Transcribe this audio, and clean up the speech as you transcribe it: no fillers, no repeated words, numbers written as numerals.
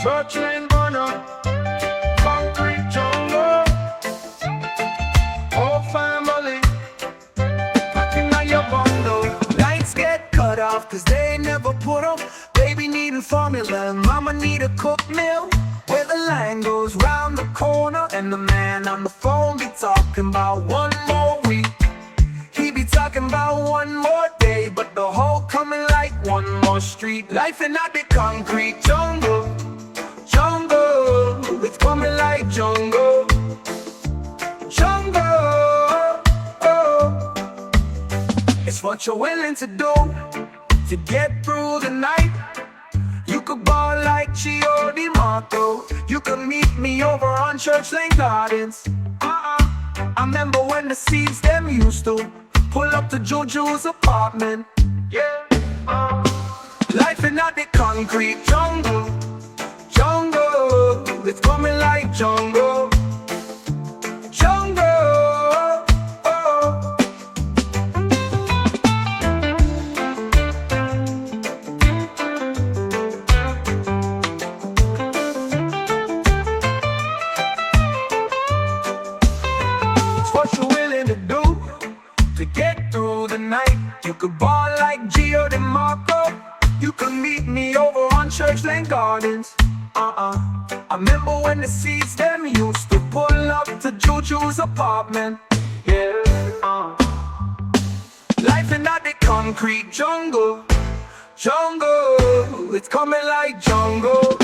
Searching on a concrete jungle. Oh family, packing out your bundle. Lights get cut off cause they never put up. Baby needing formula and mama need a cooked meal. Where the line goes round the corner and the man on the phone be talking about one more week. He be talking about one more day, but the whole coming like one more street. Life in not the concrete jungle, jungle. It's coming like jungle, jungle. Oh. It's what you're willing to do to get through the night. You could ball like Gio Di Marco. You could meet me over on Church Lane Gardens. I remember when the seeds them used to pull up to Juju's apartment. Yeah. Life in not the concrete jungle, jungle. It's coming like jungle, jungle. Oh. It's what you're willing to do to get through the night. You could ball like Gio Di Marco. You could meet me over on Church Lane Gardens. I remember when the seeds them used to pull up to Juju's apartment. Yeah. Life in not the concrete jungle, jungle. It's coming like jungle.